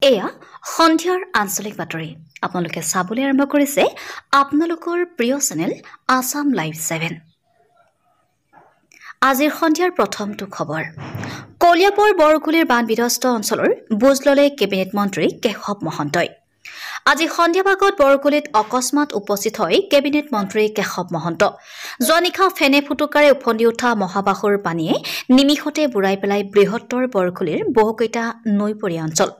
এয়া সন্ধিয়াৰ আঞ্চলিক বাতৰি আপোনালোকে চাবলৈ আৰম্ভ কৰিছে আপোনালোকৰ প্ৰিয় চেনেল আসাম লাইভ 7। আজিৰ সন্ধিয়াৰ প্ৰথমটো খবৰ কলিয়াবৰ বৰকুলিৰ বান বিধ্বস্ত অঞ্চলৰ বুজ ললে কেবিনেট মন্ত্ৰী কেশৱ মহন্তই। আজি সন্ধিয়া ভাগত বৰকুলিত অকস্মাত উপস্থিত হয় কেবিনেট মন্ত্ৰী কেশৱ মহন্ত। যোৱা নিশা ফেনে ফুটুকাৰে উফন্দি উঠা মহাবাহুৰ পানীয়ে নিমিষতে বুৰাই পেলাই বৃহত্তৰ বৰকুলিৰ বহুকেইটা নৈপৰীয়া অঞ্চল।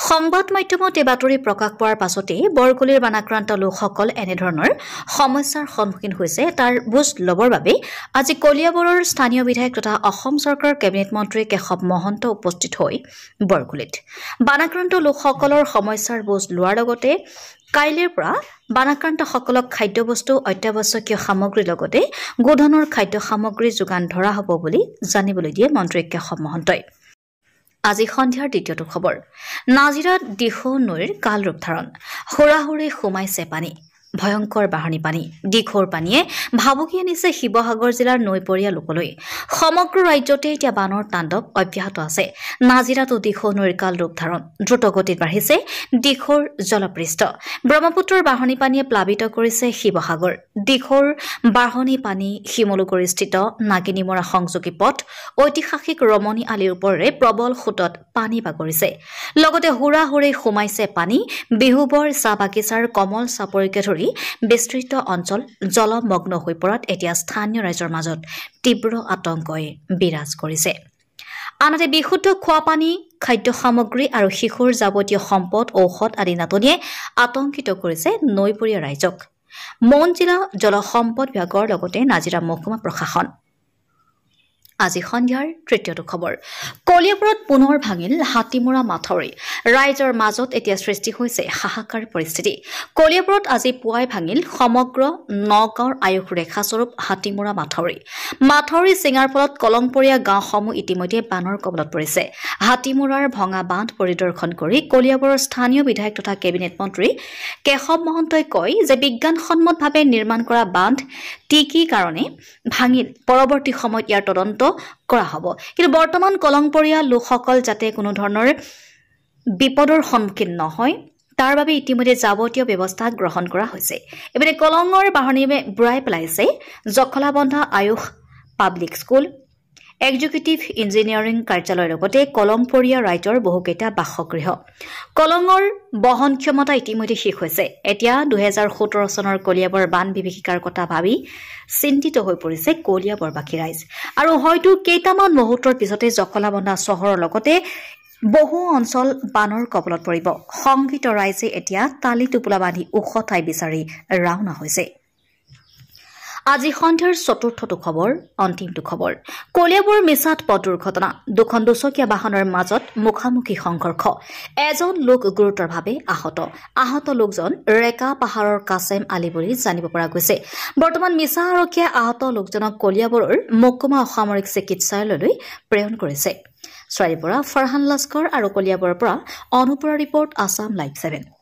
সংবাদ মাধ্যমত এই বাতৰি প্ৰকাশ পোৱাৰ পাছতে বৰকুলিৰ বানাক্ৰান্ত লোকসকল এনেধৰণৰ সমস্যাৰ সন্মুখীন হৈছে তাৰ বুজ লবৰ বাবে আজি কলিয়াবৰৰ স্থানীয় বিধায়ক তথা অসম চৰকাৰৰ কেবিনেট মন্ত্ৰী কেশৱ মহন্ত উপস্থিত হৈ বৰকুলিত বানাক্ৰান্ত লোকসকলৰ সমস্যাৰ বুজ লোৱাৰ লগতে কাইলৈৰ পৰা বানাক্ৰান্তসকলক খাদ্যবস্তু অত্যাৱশ্যকীয় সামগ্ৰীৰ লগতে গোধনৰ খাদ্য সামগ্ৰী যোগান ধৰা হ'ব বুলি জানিবলৈ দিয়ে মন্ত্ৰী কেশৱ মহন্তই। আজি সন্ধিয়াৰ দ্বিতীয়টো খবৰ নাজিৰাত দিখৌ নৈৰ কাল ৰূপ ধাৰণ হুৰাহুৰে সোমাইছে পানী ভয়ংকৰ বাঢ়নী পানী দিখৌৰ পানীয়ে ভাবুকি আনিছে শিৱসাগৰ জিলাৰ নৈপৰীয়া লোকলৈ। সমগ্ৰ ৰাজ্যতে এতিয়া বানৰ তাণ্ডৱ অব্যাহত আছে। নাজিৰাতো দিখৌ নৈৰ কাল ৰূপ ধাৰণ দ্ৰুতগতিত বাঢ়িছে দিখৌৰ জলপৃষ্ঠ। ব্ৰহ্মপুত্ৰৰ বাঢ়নী পানীয়ে প্লাবিত কৰিছে শিৱসাগৰ। দিখৌৰ বাঢ়নী পানী শিমলুগুৰিস্থিত নাগিনীমৰা সংযোগী পথ ঐতিহাসিক ৰমণী আলিৰ ওপৰেৰে প্ৰবল সোঁতত পানী বাগৰিছে। লগতে হুৰাহুৰে সোমাইছে পানী বিহুবৰ চাহ বাগিচাৰ কমল চাপৰিকে ধৰি বিস্তৃত অঞ্চল জলমগ্ন হৈ পৰাত এতিয়া স্থানীয় ৰাইজৰ মাজত তীব্ৰ আতংকই বিৰাজ কৰিছে। আনহাতে বিশুদ্ধ খোৱা পানী খাদ্য সামগ্ৰী আৰু শিশুৰ যাৱতীয় সম্পদ ঔষধ আদি নাটনিয়ে আতংকিত কৰিছে নৈপৰীয়া ৰাইজক। মন জিলা জলসম্পদ বিভাগৰ লগতে নাজিৰা মহকুমা প্ৰশাসন। আজি সন্ধিয়াৰ তৃতীয়টো খবৰ কলিয়াবৰত পুনৰ ভাঙিল হাতীমৰা মাথাউৰি ৰাইজৰ মাজত এতিয়া সৃষ্টি হৈছে হাহাকাৰ পৰিস্থিতি। কলিয়াবৰত আজি পুৱাই ভাঙিল সমগ্ৰ নগাঁৱৰ আয়ুস ৰেখাস্বৰূপ হাতীমৰা মাথাউৰি চিঙাৰ ফলত কলংপৰীয়া গাঁওসমূহ ইতিমধ্যে বানৰ কবলত পৰিছে। হাতীমৰাৰ ভঙা বান্ধ পৰিদৰ্শন কৰি কলিয়াবৰৰ স্থানীয় বিধায়ক তথা কেবিনেট মন্ত্ৰী কেশৱ মহন্তই কয় যে বিজ্ঞানসন্মতভাৱে নিৰ্মাণ কৰা বান্ধ কি কাৰণে ভাঙিল পৰৱৰ্তী সময়ত ইয়াৰ তদন্ত কৰা হ'ব। কিন্তু বৰ্তমান কলংপৰীয়া লোকসকল যাতে কোনো ধৰণৰ বিপদৰ সন্মুখীন নহয় তাৰ বাবে ইতিমধ্যে যাৱতীয় ব্যৱস্থা গ্ৰহণ কৰা হৈছে। এপিনে কলঙৰ বাঢ়নীয়ে বুৰাই পেলাইছে জখলাবন্ধা আয়ুস পাব্লিক স্কুল এক্সিকিউটিভ ইঞ্জিনিয়াৰিং কাৰ্যালয়ৰ লগতে কলংপৰীয়া ৰাইজৰ বহুকেইটা বাসগৃহ। কলঙৰ বহন ক্ষমতা ইতিমধ্যে শেষ হৈছে। এতিয়া 2017 চনৰ কলিয়াবৰ বান বিভীষিকাৰ কথা ভাবি চিন্তিত হৈ পৰিছে কলিয়াবৰবাসী ৰাইজ আৰু হয়তো কেইটামান মুহূৰ্তৰ পিছতে জখলাবন্ধা চহৰৰ লগতে বহু অঞ্চল বানৰ কবলত পৰিব। সংগীত ৰাইজে এতিয়া তালি টোপোলা বান্ধি ওখ ঠাই বিচাৰি ৰাওনা হৈছে। আজি সন্ধিয়াৰ চতুৰ্থটো খবৰ অন্তিমটো খবৰ কলিয়াবৰ মিছাত পথ দুৰ্ঘটনা দুখন দুচকীয়া বাহনৰ মাজত মুখামুখি সংঘৰ্ষ এজন লোক গুৰুতৰভাৱে আহত লোকজন ৰেকা পাহাৰৰ কাছেম আলী বুলি জানিব পৰা গৈছে। বৰ্তমান মিছা আৰক্ষীয়ে আহত লোকজনক কলিয়াবৰৰ মহকুমা অসামৰিক চিকিৎসালয়লৈ প্ৰেৰণ কৰিছে। চৰাইৰ পৰা ফৰহান লস্কৰ আৰু কলিয়াবৰৰ পৰা অনুপৰা ৰিপৰ্ট আসাম লাইভ 7।